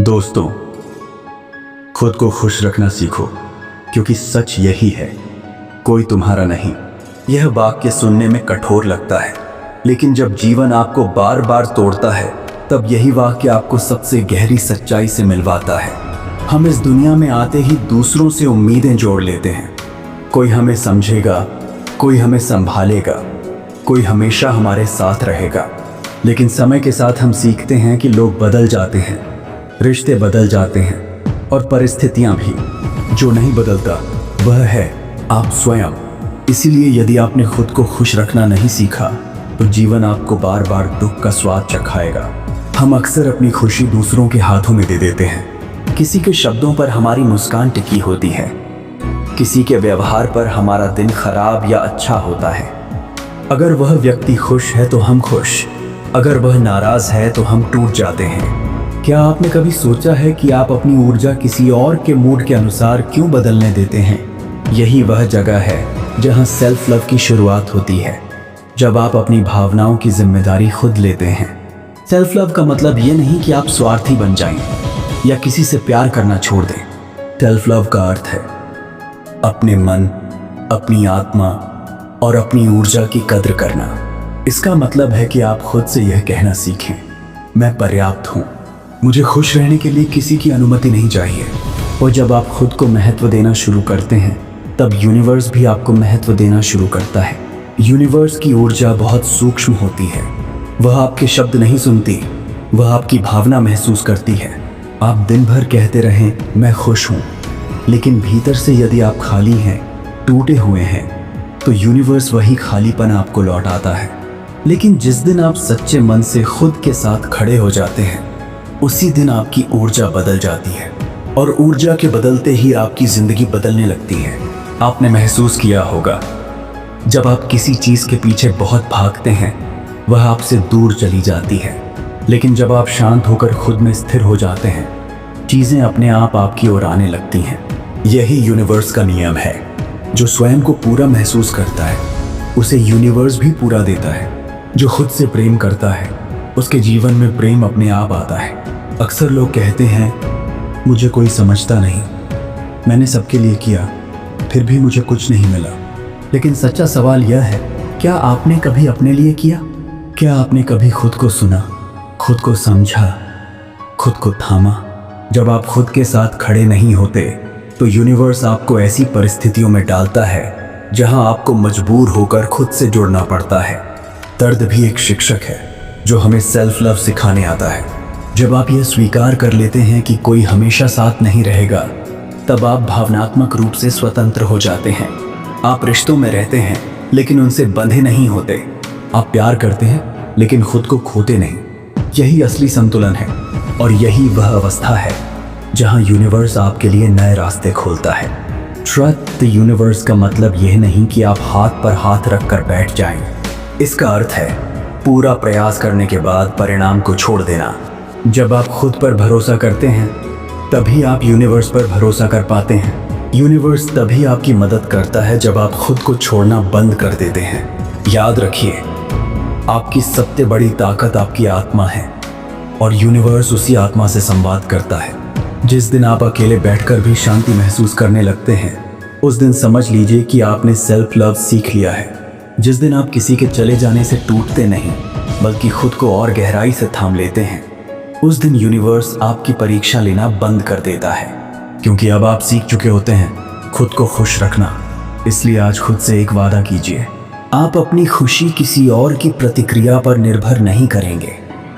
दोस्तों, खुद को खुश रखना सीखो, क्योंकि सच यही है, कोई तुम्हारा नहीं। यह वाक्य सुनने में कठोर लगता है, लेकिन जब जीवन आपको बार बार तोड़ता है, तब यही वाक्य आपको सबसे गहरी सच्चाई से मिलवाता है। हम इस दुनिया में आते ही दूसरों से उम्मीदें जोड़ लेते हैं। कोई हमें समझेगा, कोई हमें संभालेगा, कोई हमेशा हमारे साथ रहेगा। लेकिन समय के साथ हम सीखते हैं कि लोग बदल जाते हैं, रिश्ते बदल जाते हैं और परिस्थितियां भी। जो नहीं बदलता वह है आप स्वयं। इसीलिए यदि आपने खुद को खुश रखना नहीं सीखा तो जीवन आपको बार बार दुख का स्वाद चखाएगा। हम अक्सर अपनी खुशी दूसरों के हाथों में दे देते हैं। किसी के शब्दों पर हमारी मुस्कान टिकी होती है, किसी के व्यवहार पर हमारा दिन खराब या अच्छा होता है। अगर वह व्यक्ति खुश है तो हम खुश, अगर वह नाराज है तो हम टूट जाते हैं। क्या आपने कभी सोचा है कि आप अपनी ऊर्जा किसी और के मूड के अनुसार क्यों बदलने देते हैं? यही वह जगह है जहां सेल्फ लव की शुरुआत होती है, जब आप अपनी भावनाओं की जिम्मेदारी खुद लेते हैं। सेल्फ लव का मतलब ये नहीं कि आप स्वार्थी बन जाएं या किसी से प्यार करना छोड़ दें। सेल्फ लव का अर्थ है अपने मन, अपनी आत्मा और अपनी ऊर्जा की कद्र करना। इसका मतलब है कि आप खुद से यह कहना सीखें, मैं पर्याप्त हूँ, मुझे खुश रहने के लिए किसी की अनुमति नहीं चाहिए। और जब आप खुद को महत्व देना शुरू करते हैं, तब यूनिवर्स भी आपको महत्व देना शुरू करता है। यूनिवर्स की ऊर्जा बहुत सूक्ष्म होती है। वह आपके शब्द नहीं सुनती, वह आपकी भावना महसूस करती है। आप दिन भर कहते रहें मैं खुश हूँ, लेकिन भीतर से यदि आप खाली हैं, टूटे हुए हैं, तो यूनिवर्स वही खालीपन आपको लौटाता है। लेकिन जिस दिन आप सच्चे मन से खुद के साथ खड़े हो जाते हैं, उसी दिन आपकी ऊर्जा बदल जाती है। और ऊर्जा के बदलते ही आपकी जिंदगी बदलने लगती है। आपने महसूस किया होगा, जब आप किसी चीज के पीछे बहुत भागते हैं, वह आपसे दूर चली जाती है। लेकिन जब आप शांत होकर खुद में स्थिर हो जाते हैं, चीजें अपने आप आपकी ओर आने लगती हैं। यही यूनिवर्स का नियम है। जो स्वयं को पूरा महसूस करता है, उसे यूनिवर्स भी पूरा देता है। जो खुद से प्रेम करता है, उसके जीवन में प्रेम अपने आप आता है। अक्सर लोग कहते हैं मुझे कोई समझता नहीं, मैंने सबके लिए किया, फिर भी मुझे कुछ नहीं मिला। लेकिन सच्चा सवाल यह है, क्या आपने कभी अपने लिए किया? क्या आपने कभी खुद को सुना, खुद को समझा, खुद को थामा? जब आप खुद के साथ खड़े नहीं होते, तो यूनिवर्स आपको ऐसी परिस्थितियों में डालता है जहां आपको मजबूर होकर खुद से जुड़ना पड़ता है। दर्द भी एक शिक्षक है जो हमें सेल्फ लव सिखाने आता है। जब आप यह स्वीकार कर लेते हैं कि कोई हमेशा साथ नहीं रहेगा, तब आप भावनात्मक रूप से स्वतंत्र हो जाते हैं। आप रिश्तों में रहते हैं, लेकिन उनसे बंधे नहीं होते। आप प्यार करते हैं, लेकिन खुद को खोते नहीं। यही असली संतुलन है, और यही वह अवस्था है जहां यूनिवर्स आपके लिए नए रास्ते खोलता है। ट्रस्ट द यूनिवर्स का मतलब यह नहीं कि आप हाथ पर हाथ रखकर बैठ जाएं। इसका अर्थ है पूरा प्रयास करने के बाद परिणाम को छोड़ देना। जब आप खुद पर भरोसा करते हैं, तभी आप यूनिवर्स पर भरोसा कर पाते हैं। यूनिवर्स तभी आपकी मदद करता है जब आप खुद को छोड़ना बंद कर देते हैं। याद रखिए, आपकी सबसे बड़ी ताकत आपकी आत्मा है, और यूनिवर्स उसी आत्मा से संवाद करता है। जिस दिन आप अकेले बैठकर भी शांति महसूस करने लगते हैं, उस दिन समझ लीजिए कि आपने सेल्फ लव सीख लिया है। जिस दिन आप किसी के चले जाने से टूटते नहीं, बल्कि खुद को और गहराई से थाम लेते हैं, उस दिन यूनिवर्स आपकी परीक्षा लेना बंद कर देता है। क्योंकि अब आप सीख चुके होते हैं खुद को खुश रखना। इसलिए आज खुद से एक वादा कीजिए, आप अपनी खुशी किसी और की प्रतिक्रिया पर निर्भर नहीं करेंगे।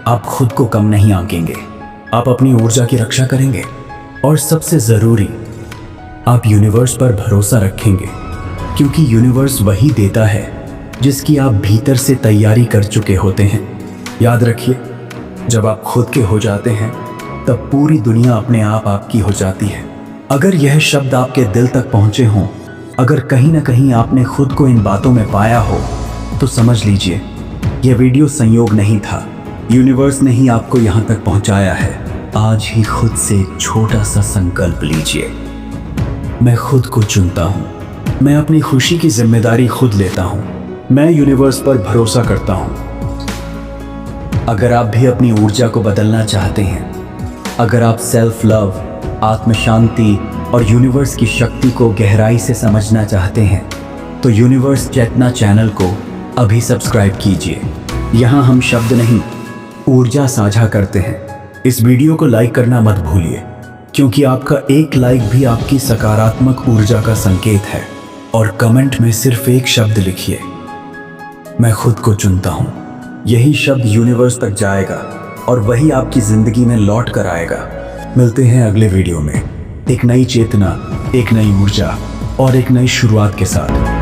आप खुद को कम नहीं आंकेंगे, आप अपनी ऊर्जा की रक्षा करेंगे, और सबसे ज़रूरी, आप यूनिवर्स पर भरोसा रखेंगे। क्योंकि यूनिवर्स वही देता है जिसकी आप भीतर से तैयारी कर चुके होते हैं। याद रखिए, जब आप खुद के हो जाते हैं, तब पूरी दुनिया अपने आप आपकी हो जाती है। अगर यह शब्द आपके दिल तक पहुंचे हों, अगर कहीं ना कहीं आपने खुद को इन बातों में पाया हो, तो समझ लीजिए यह वीडियो संयोग नहीं था। यूनिवर्स ने ही आपको यहाँ तक पहुँचाया है। आज ही खुद से एक छोटा सा संकल्प लीजिए, मैं खुद को चुनता हूँ, मैं अपनी खुशी की जिम्मेदारी खुद लेता हूँ, मैं यूनिवर्स पर भरोसा करता हूँ। अगर आप भी अपनी ऊर्जा को बदलना चाहते हैं, अगर आप सेल्फ लव, आत्म शांति और यूनिवर्स की शक्ति को गहराई से समझना चाहते हैं तो यूनिवर्स चेतना चैनल को अभी सब्सक्राइब कीजिए। यहाँ हम शब्द नहीं, ऊर्जा साझा करते हैं। इस वीडियो को लाइक करना मत भूलिए, क्योंकि आपका एक लाइक भी आपकी सकारात्मक ऊर्जा का संकेत है। और कमेंट में सिर्फ एक शब्द लिखिए, मैं खुद को चुनता हूँ। यही शब्द यूनिवर्स तक जाएगा और वही आपकी जिंदगी में लौट कर आएगा। मिलते हैं अगले वीडियो में, एक नई चेतना, एक नई ऊर्जा और एक नई शुरुआत के साथ।